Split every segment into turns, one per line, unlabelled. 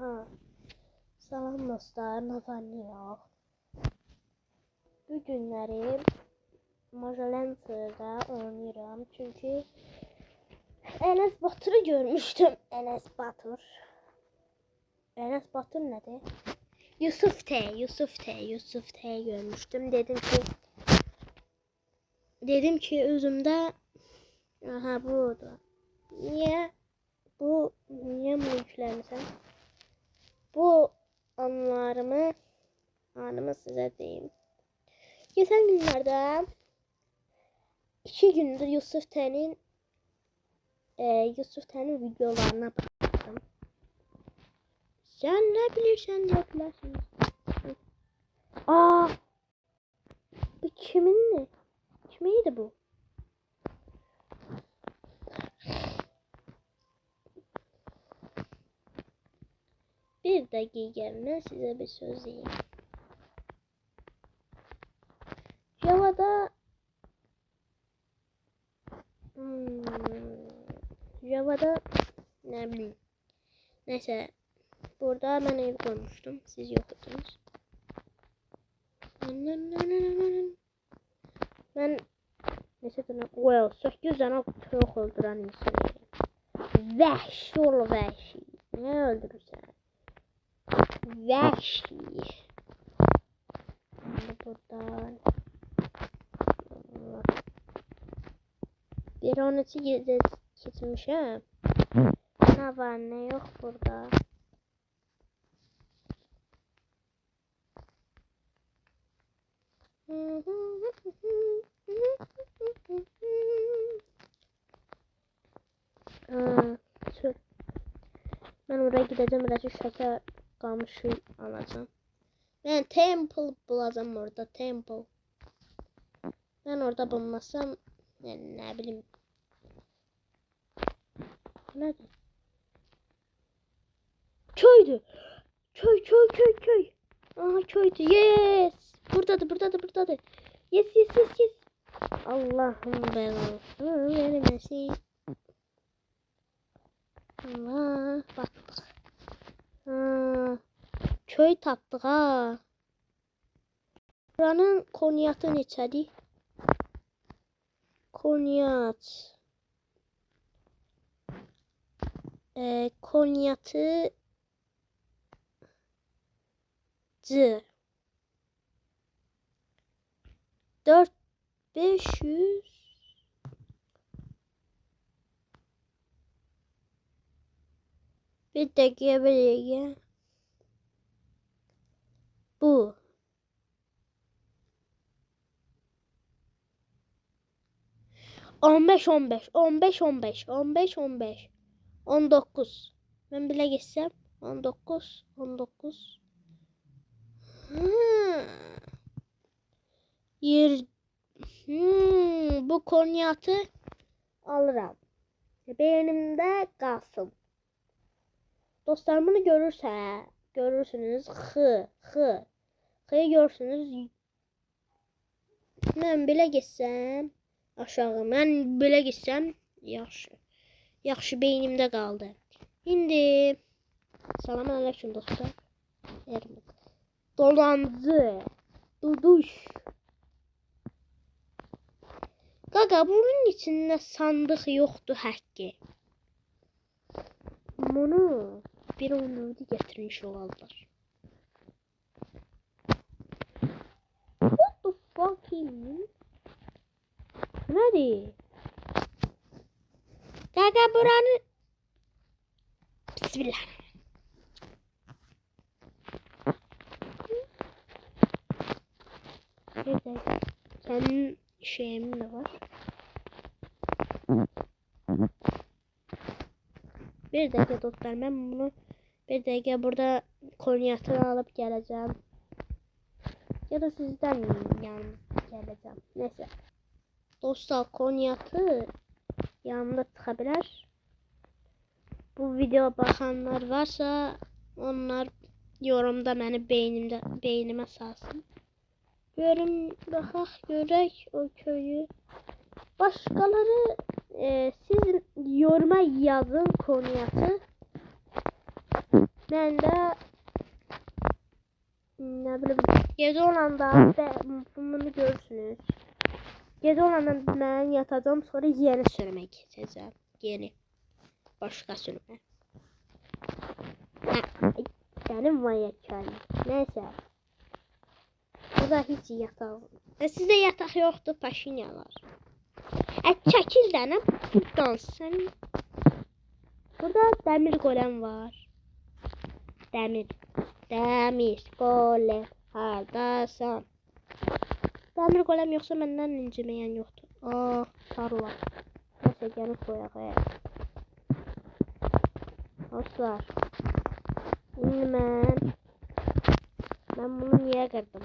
Aha. Salam dostlar, Nathaniel. Bu günləri Majalenter'da oynayıram. Çünkü Enes Batur'u görmüştüm. Enes Batur nedir? Yusuf T görmüştüm. Dedim ki özümde aha burada. Niye bunu yükləmirsən? Bu anımı size diyeyim. Geçen günlerde 2 gündür Yusuf T'nin videolarına baktım. Sen ne bilirsen yapıyorsun. Aa, bu kimin? Kimiydi bu? Bir dakika, ben size bir söz diyeyim. Java'da ne bileyim. Neyse, burada ben ev koymuştum. Siz yoktunuz. Ben neyse well, 8 tane çok öldüren insan. Vəhşi ol vəhşi. Ne öldürürsen? Vəhşi. Buradan. Bir 12 gitmişim. Ne var ne yok burada. Ben oraya gideceğim, biraz şeker kamışı alacağım. Ben temple bulacağım orada, temple. Ben orada bulmasam ne bileyim. Nerede? Köydü. Köy. Aha köydü. Yes. Buradadır. Yes. Allah'ım belası vermesin. Allah baktık. Köy tapdık ha. Buranın konyatı neçədir? Konyat. Konyatı C 4500 bir dakika bu 15 19 ben bile geçsem 19 bu konyatı alırım. Beynimde kalsın. Dostlar bunu görürsünüz. Xı görürsünüz. Ben bile geçsem aşağı. Ben bile geçsem yaxşı beynimde kaldı. Şimdi selamünaleyküm dostlar. Dolancı. Duduş. Gaga bunun içinde sandık yoktu hakkı. Bunu bir onluğu getirmiş olallar. What the fucking? Nerede? Gaga buranı. Bismillah. Evet. Senin şeyim de var. Bir dakika dostlar, ben bunu bir dakika burada konyatını alıp geleceğim. Ya da sizden yanım geleceğim. Neyse. Dostlar konyatı yanımda çıkabilir. Bu video bakanlar varsa onlar yorumda beni beynime salsın. Görək o köyü. Başkaları siz yoruma yazın konyatı. Ben de ne bileyim gece olanda bunu görürsünüz. Gece olanda ben yatacağım, sonra yeni sürüme geçeceğim. Yeni. Başka sürüme. Benim manyak. Neyse. Burada hiç yatak. Sizde yatak yoktu, paşinyalar. Çəkil dənə buradan sən. Burada dəmir golem var. Dəmir golem hardasan? Dəmir golem yoxsa məndən inciməyən yoxdur. Tarla. Nəsə gəlin koyaq. Dostlar. İndi mən bunu niyə qırdım?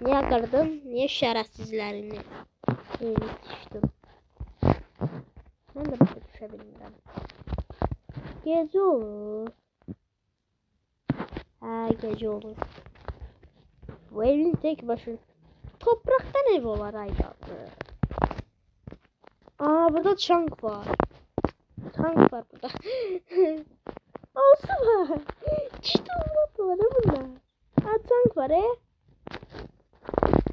Niyə qırdım? Niyə şərəfsizlərini düşdüm? Mən də başa düşə bilmirəm. Gecə olur. Gecə olur. Bu evin tek başına. Topraktan ev olar aydadı. Burada çank var. Tank var burada. Olsun var. İşte var ne bunlar? Tank var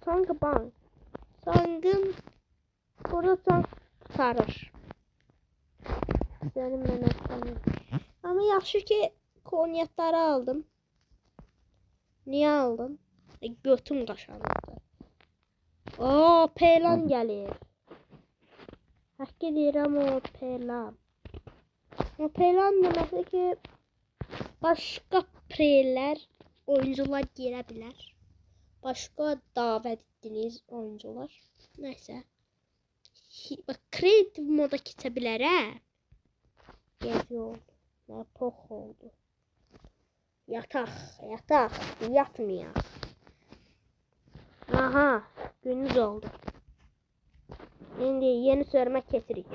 Tank bank. Tankın burada tank tutarır. Benim ben ama yaxşı ki konyakları aldım. Niye aldım? Götüm qaşandı. Peylan gəlir. Haqqı deyirəm o peylan. O peylan deməkdir ki başqa preylər oyuncular girə bilər. Başqa davet etdiniz oyuncular. Neyse. Bak kreatif moda keçə bilər Gece oldu. Ne pox oldu. Yatak. Yatmayaq. Aha. Gündüz oldu. Şimdi yeni sürme kesirik.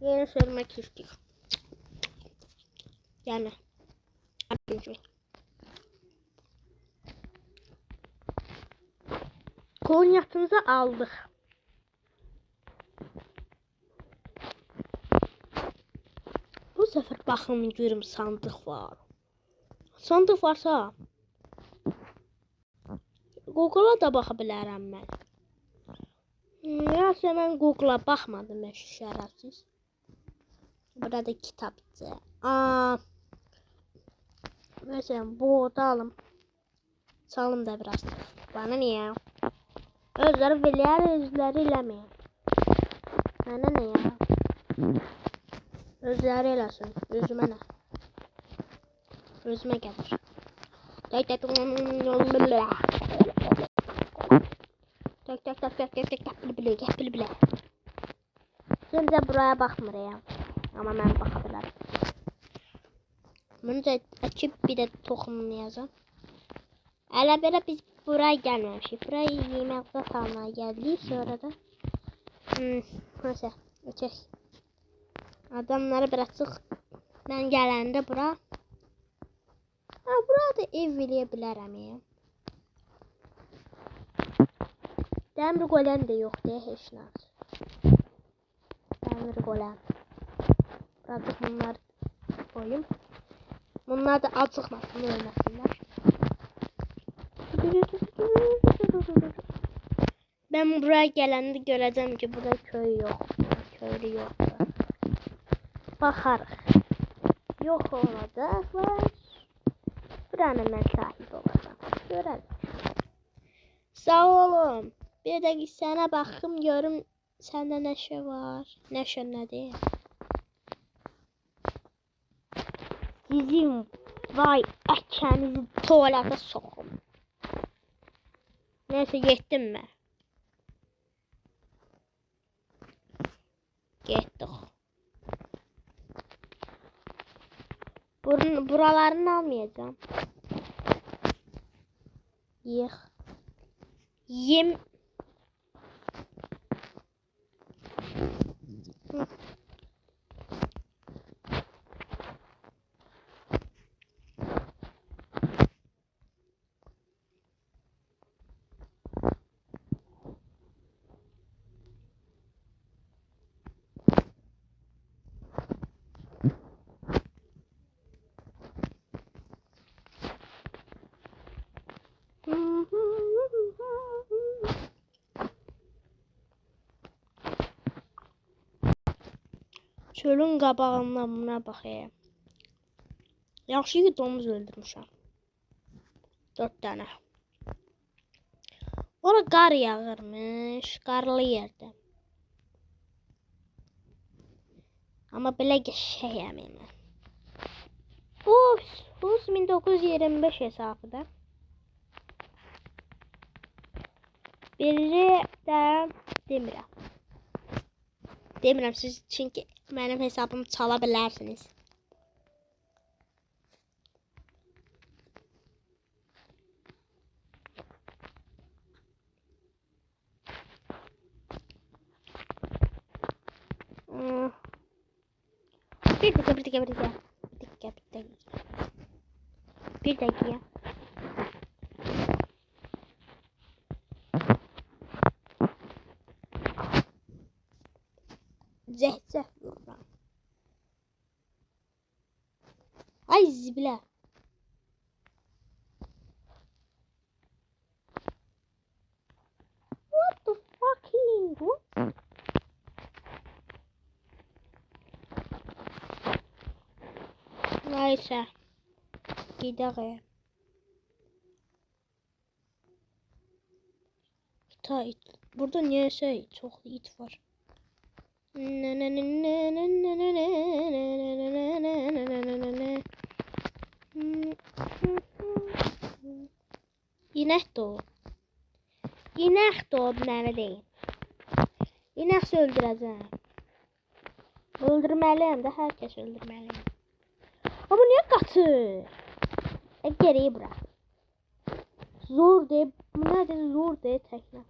Yeni sürme kestik. Yani. Konyakımızı aldık. Bu sefer baxın görüm sandıq var. Sandıq varsa Google'a da baxa bilərəm mən. Yasa mən Google'a baxmadım şərəfsiz. Burada kitabçı. Mesela bu da alım. Salım da biraz. Bana niye? Özleri bilyer, özleri eləməyəm. Bana ne ya? Özləri eləsin. Özümə nə? Özümə gəlir. Tak bile. Şimdi buraya baxmırıq. Amma mən baxa bilərəm. Bunu da açıp bir de toxumlayacağım. Hələ belə biz buraya gəlməmişik. Buraya yeməkdə salmaya gəldik. Sonra da neyse, öçək. Adamları bıraktık. Ben gələndə bura. Burada ev eləyə bilərəm ya. Dəmir golem də yoxdur heç nə. Dəmir golem. Burada bunlar koyayım. Bunlar da acıkmasın, ölməsinlər. Ben buraya gələndə görəcəm ki, burada köy yoxdur. Köylü yoxdur. Baxarıq. Yox olacaq var. Buranın mən sahib olacağım. Görərik. Sağ olun. Bir də sənə baxım görüm səndə nəşə var. Nəşə nədir? Sizin vay əkənizi tuvalete soxum. Neyse getdim mən. Getdik. Buralarını almayacağım. Yem. Çölün qabağından buna baxayım. Yaxşı ki domuz öldürmüşəm. 4 tane. Ora qar yağırmış. Qarlı yerdə. Amma belə qəşəyəm mən. Bu 1925 hesabı da. Biri də demirəm. Demirəm siz çünki mənim hesabımı çala bilərsiniz. Bir dakika. Bir dakika. Zeh vururam. Ay zibilə. What the fucking what? Neyse. Gidelim. Burada niyeyse çok it var. İnek doğ. İnek doğdu değil. İnek öldüreceğim. Öldürmeliyim de herkes öldürmeliyim. Ama niye kaçır? Geriye bırak. Zor de, nerede zor de tekne.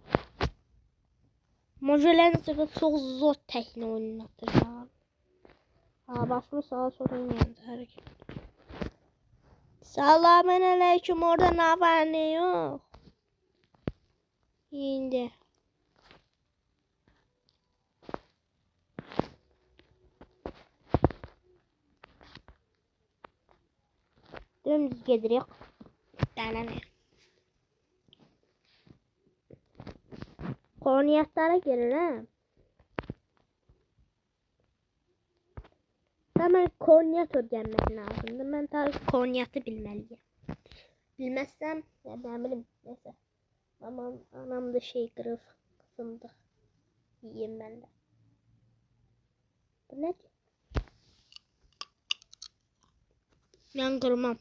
Mojolerin çok zor tekne oynatacağım. Başımı sağa sorayım yani. Selamünaleyküm, orada ne var ne yok. İndi. Dümdüz gedirik. Denene. Koniyatlara girelim. Hemen koniyat öğrenmek lazım. Ben tabii koniyatı bilmeliyim. Bilmezsem ya ben bileyim. Neyse. Anam da şey kırıp fındık. Yiyeyim ben de. Bu ne? Ben kırmam.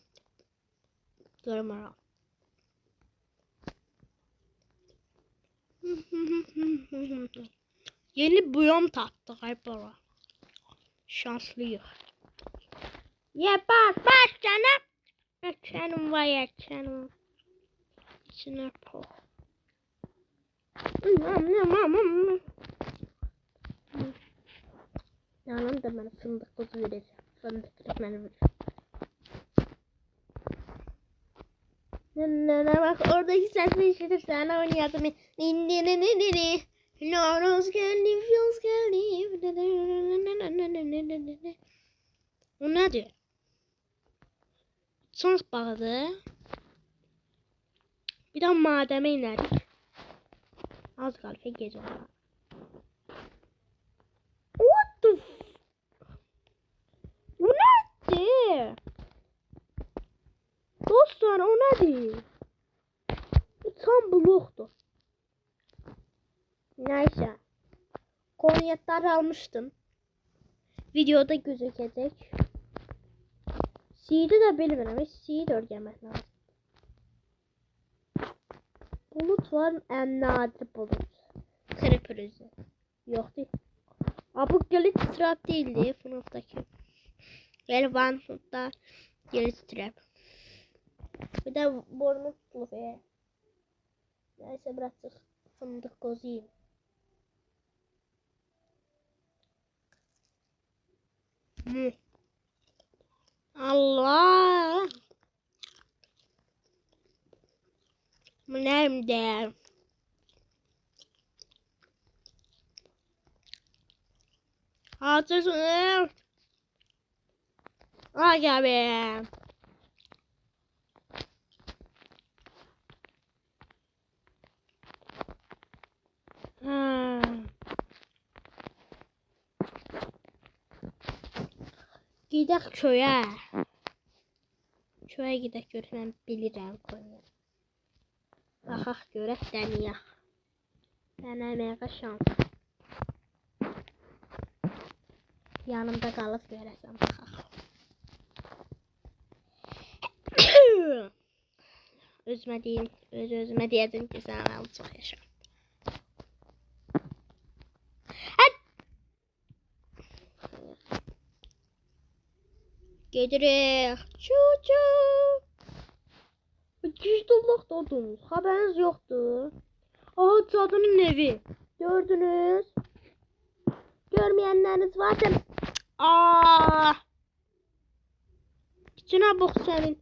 Kırmam. Yeni biyom tattık hep ara. Şanslıyız. Ya bak canım. Canım var ya canım. İçine po. Yanım da bana fındık kuzu vereceğim. Fındık bana verir. Bak oradaki sesini işitirsen oynayalım. Loruz geldi, Fils geldi. O ne diyor? Şans bağladı. Bir daha mademe inerik. Az kalfe gece var. What the o nedir? Dostlar o nedir? Tam bloktu. Neyse. Koniyatlar almıştım. Videoda gözükecek. Seed'i de bilmiyorum. Seed öğrenmek lazım. Bulut var. En nadir bulut. Creeper yüzü. Yok değil. Bu glitch trap değildi. FNAF'taki. Yani One glitch trap. Bir de burnu tutuluyor. Neyse birazcık fındık kozuyum. Allah. Nerede? Hatırlıyorsun. Aga be. Gedək köyə. Köyə gedək görək, mən bilirəm koyunu. Baxaq görək, dəniyək. Dənəməyə şans. Yanımda qalıb görəsən, baxaq. Özümə deyim, özümə deyəcəm ki, sən mənim çox yaşa. Gedirik. Çu. Gücdüllükdadınız, xəbəriniz yoxdur. Aha, cadının evi. Gördünüz? Görməyənləriniz varsa... Aaa! İçinə bax sənin.